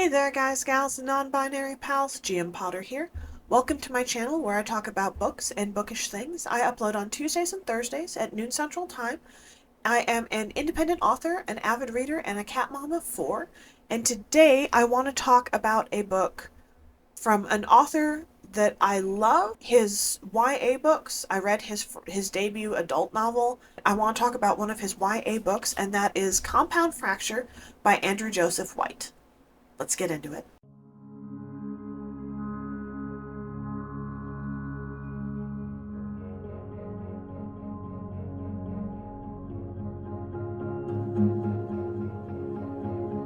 Hey there guys, gals, and non-binary pals, GM Potter here. Welcome to my channel where I talk about books and bookish things. I upload on Tuesdays and Thursdays at noon Central Time. I am an independent author, an avid reader, and a cat mom of four. And today I want to talk about a book from an author that I love. His YA books. I read his debut adult novel. I want to talk about one of his YA books, and that is Compound Fracture by Andrew Joseph White. Let's get into it.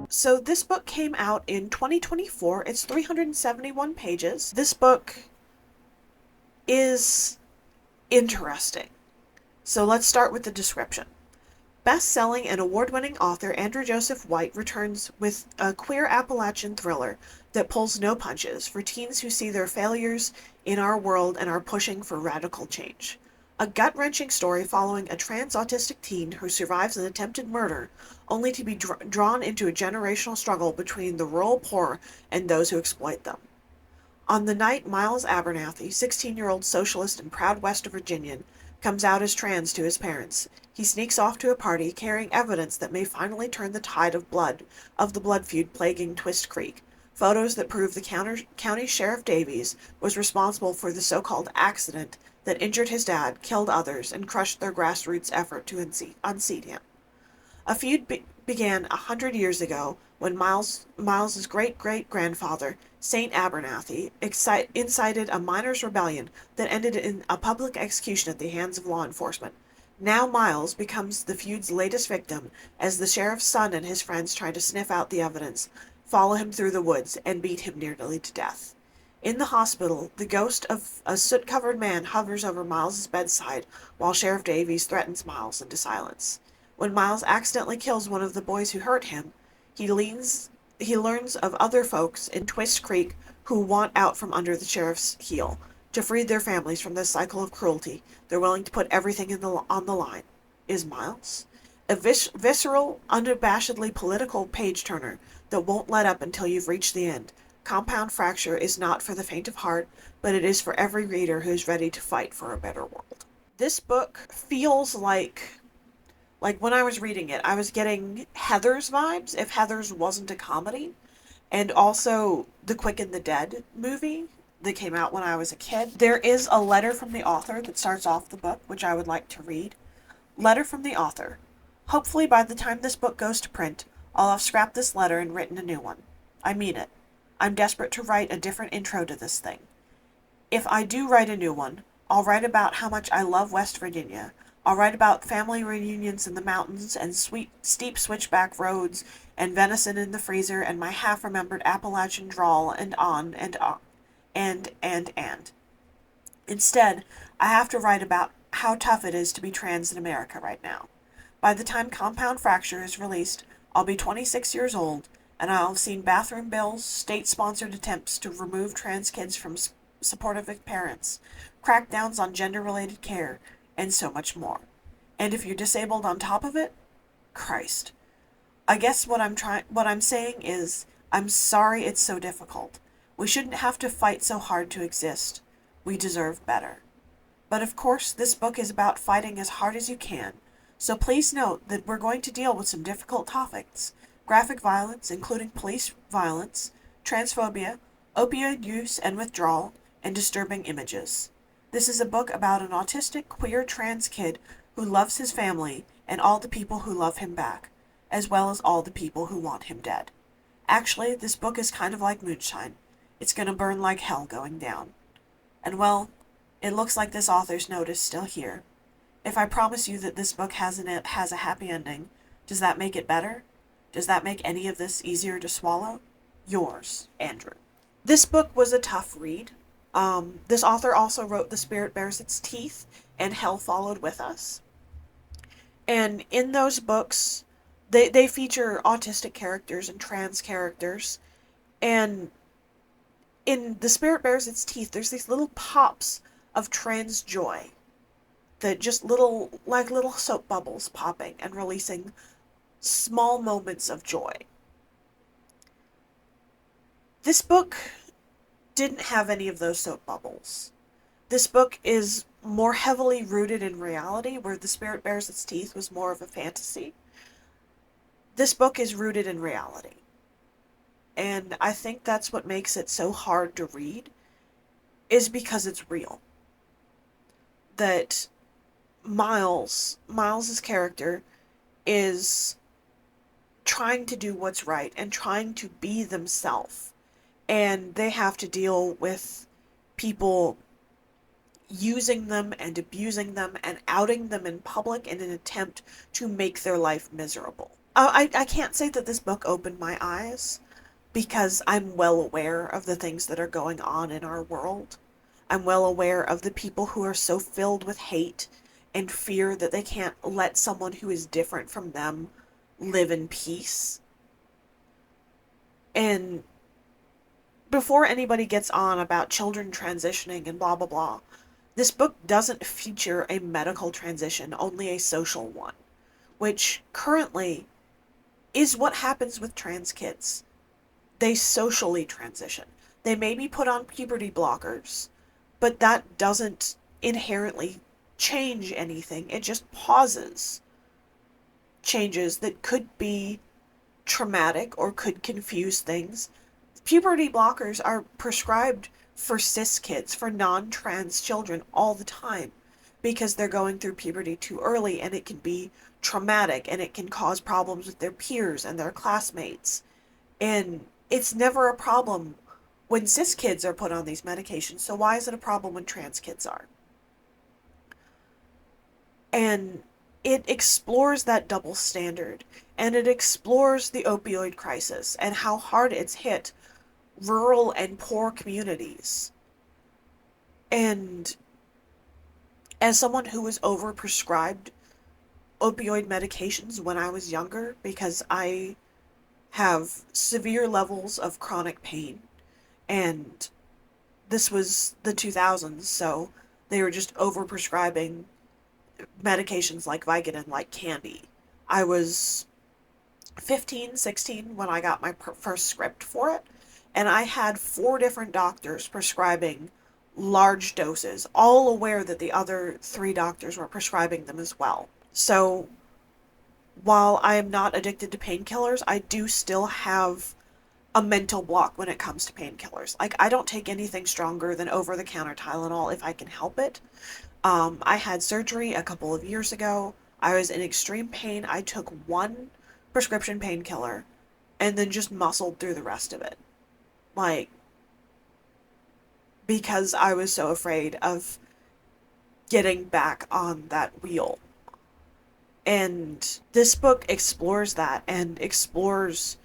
So this book came out in 2024. It's 371 pages. This book is interesting. So let's start with the description. Best-selling and award-winning author Andrew Joseph White returns with a queer Appalachian thriller that pulls no punches for teens who see their failures in our world and are pushing for radical change. A gut-wrenching story following a trans-autistic teen who survives an attempted murder, only to be drawn into a generational struggle between the rural poor and those who exploit them. On the night Miles Abernathy, 16-year-old socialist and proud West Virginian, comes out as trans to his parents, he sneaks off to a party carrying evidence that may finally turn the tide of the blood feud plaguing Twist Creek. Photos that prove the county sheriff Davies was responsible for the so-called accident that injured his dad, killed others, and crushed their grassroots effort to unseat him. A feud began 100 years ago when Miles's great-great-grandfather, Saint Abernathy, incited a miners' rebellion that ended in a public execution at the hands of law enforcement. Now Miles becomes the feud's latest victim as the sheriff's son and his friends try to sniff out the evidence, follow him through the woods, and beat him nearly to death. In the hospital, the ghost of a soot-covered man hovers over Miles's bedside while Sheriff Davies threatens Miles into silence. When Miles accidentally kills one of the boys who hurt him, he learns of other folks in Twist Creek who want out from under the sheriff's heel. To free their families from this cycle of cruelty, they're willing to put everything on the line. Is Miles? A visceral, unabashedly political page-turner that won't let up until you've reached the end. Compound Fracture is not for the faint of heart, but it is for every reader who is ready to fight for a better world. This book feels like when I was reading it, I was getting Heathers vibes, if Heathers wasn't a comedy, and also the Quick and the Dead movie that came out when I was a kid. There is a letter from the author that starts off the book, which I would like to read. Letter from the author. Hopefully by the time this book goes to print, I'll have scrapped this letter and written a new one. I mean it. I'm desperate to write a different intro to this thing. If I do write a new one, I'll write about how much I love West Virginia. I'll write about family reunions in the mountains and steep switchback roads and venison in the freezer and my half-remembered Appalachian drawl and on and on and. Instead, I have to write about how tough it is to be trans in America right now. By the time Compound Fracture is released, I'll be 26 years old, and I'll have seen bathroom bills, state-sponsored attempts to remove trans kids from supportive parents, crackdowns on gender-related care, and so much more. And if you're disabled on top of it, Christ. I guess what I'm saying is, I'm sorry it's so difficult. We shouldn't have to fight so hard to exist. We deserve better. But of course, this book is about fighting as hard as you can, so please note that we're going to deal with some difficult topics: graphic violence, including police violence, transphobia, opioid use and withdrawal, and disturbing images. This is a book about an autistic, queer trans kid who loves his family and all the people who love him back, as well as all the people who want him dead. Actually, this book is kind of like moonshine. It's gonna burn like hell going down. And well, it looks like this author's note is still here. If I promise you that this book has a happy ending, does that make it better? Does that make any of this easier to swallow? Yours, Andrew. This book was a tough read. This author also wrote The Spirit Bears Its Teeth and Hell Followed With Us. And in those books, they feature autistic characters and trans characters. And in The Spirit Bears Its Teeth, there's these little pops of trans joy. That just little soap bubbles popping and releasing small moments of joy. This book didn't have any of those soap bubbles. This book is more heavily rooted in reality, where The Spirit Bares Its Teeth was more of a fantasy. This book is rooted in reality. And I think that's what makes it so hard to read, is because it's real. That Miles's character is trying to do what's right and trying to be themselves. And they have to deal with people using them and abusing them and outing them in public in an attempt to make their life miserable. I can't say that this book opened my eyes, because I'm well aware of the things that are going on in our world. I'm well aware of the people who are so filled with hate and fear that they can't let someone who is different from them live in peace. And before anybody gets on about children transitioning and blah blah blah, this book doesn't feature a medical transition, only a social one, which currently is what happens with trans kids. They socially transition. They may be put on puberty blockers, but that doesn't inherently change anything. It just pauses changes that could be traumatic or could confuse things. Puberty blockers are prescribed for cis kids, for non-trans children, all the time, because they're going through puberty too early, and it can be traumatic, and it can cause problems with their peers and their classmates. And it's never a problem when cis kids are put on these medications, so why is it a problem when trans kids are? And it explores that double standard, and it explores the opioid crisis and how hard it's hit rural and poor communities. And as someone who was overprescribed opioid medications when I was younger, because I have severe levels of chronic pain, and this was the 2000s, so they were just overprescribing medications like Vicodin like candy. I was 15, 16 when I got my first script for it, and I had 4 different doctors prescribing large doses, all aware that the other 3 doctors were prescribing them as well. So while I am not addicted to painkillers, I do still have a mental block when it comes to painkillers. Like, I don't take anything stronger than over-the-counter Tylenol if I can help it. I had surgery a couple of years ago. I was in extreme pain. I took 1 prescription painkiller and then just muscled through the rest of it. Like, because I was so afraid of getting back on that wheel. And this book explores that, and explores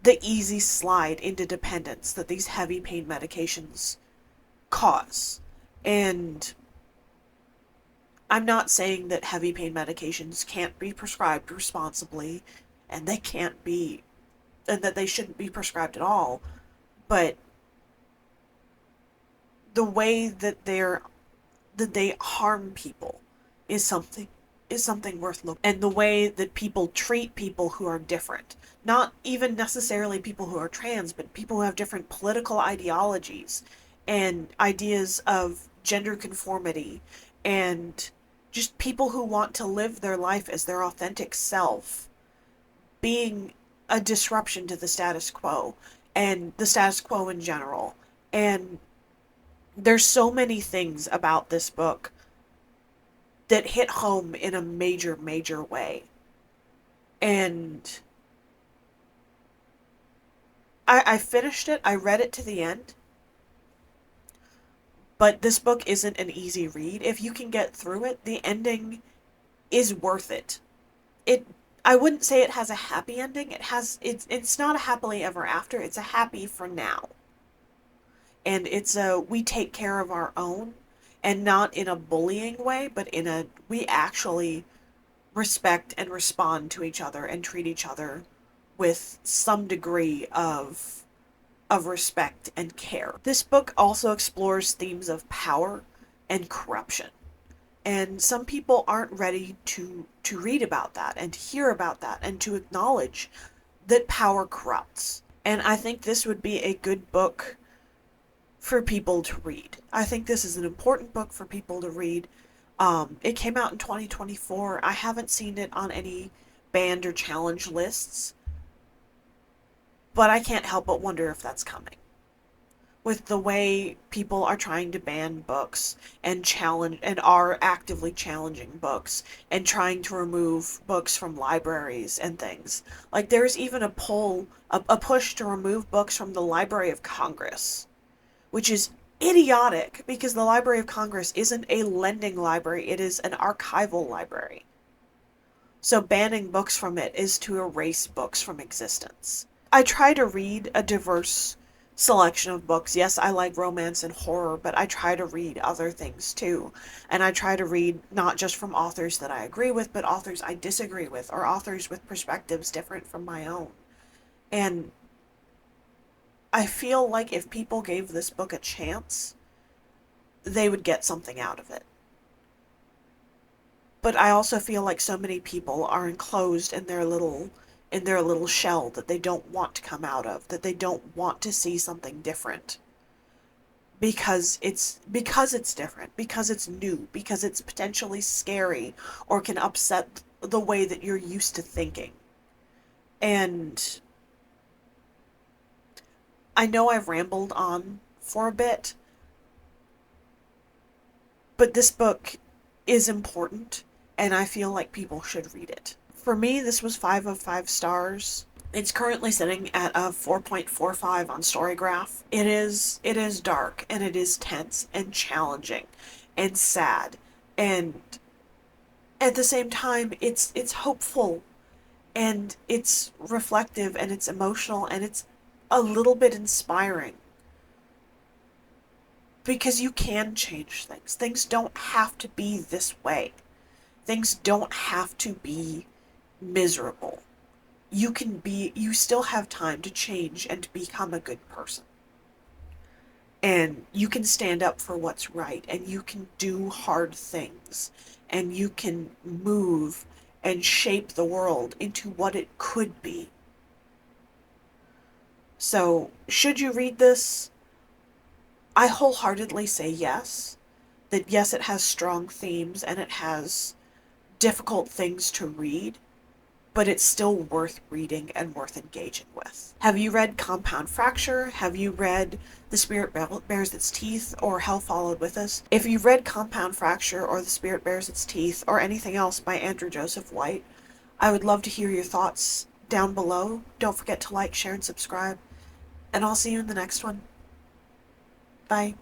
the easy slide into dependence that these heavy pain medications cause. And I'm not saying that heavy pain medications can't be prescribed responsibly, and they can't be, and that they shouldn't be prescribed at all, but the way that they harm people is something worth looking at. And the way that people treat people who are different, not even necessarily people who are trans, but people who have different political ideologies and ideas of gender conformity, and just people who want to live their life as their authentic self, being a disruption to the status quo, and the status quo in general. And there's so many things about this book that hit home in a major, major way. And I finished it. I read it to the end. But this book isn't an easy read. If you can get through it, the ending is worth it. I wouldn't say it has a happy ending. It's not a happily ever after. It's a happy for now. And it's a we take care of our own, and not in a bullying way, but in a we actually respect and respond to each other and treat each other with some degree of respect and care. This book also explores themes of power and corruption. And some people aren't ready to read about that and to hear about that and to acknowledge that power corrupts. And I think this would be a good book for people to read. I think this is an important book for people to read. It came out in 2024. I haven't seen it on any banned or challenge lists, but I can't help but wonder if that's coming. With the way people are trying to ban books and challenge and are actively challenging books and trying to remove books from libraries and things. Like there's even a push to remove books from the Library of Congress, which is idiotic because the Library of Congress isn't a lending library, it is an archival library. So banning books from it is to erase books from existence. I try to read a diverse selection of books. Yes, I like romance and horror, but I try to read other things too. And I try to read not just from authors that I agree with, but authors I disagree with, or authors with perspectives different from my own. And I feel like if people gave this book a chance, they would get something out of it. But I also feel like so many people are enclosed in their little shell that they don't want to come out of, that they don't want to see something different. Because it's different, because it's new, because it's potentially scary or can upset the way that you're used to thinking. And I know I've rambled on for a bit, but this book is important, and I feel like people should read it. For me, this was 5 of 5 stars. It's currently sitting at a 4.45 on Storygraph. It is dark and it is tense and challenging and sad, and at the same time it's hopeful and it's reflective and it's emotional and it's a little bit inspiring because you can change things. Things don't have to be this way. Things don't have to be miserable. You still have time to change and to become a good person. And you can stand up for what's right, and you can do hard things, and you can move and shape the world into what it could be. So, should you read this? I wholeheartedly say yes. That yes, it has strong themes and it has difficult things to read, but it's still worth reading and worth engaging with. Have you read Compound Fracture? Have you read The Spirit Bears Its Teeth or Hell Followed With Us? If you've read Compound Fracture or The Spirit Bears Its Teeth or anything else by Andrew Joseph White, I would love to hear your thoughts down below. Don't forget to like, share, and subscribe, and I'll see you in the next one. Bye.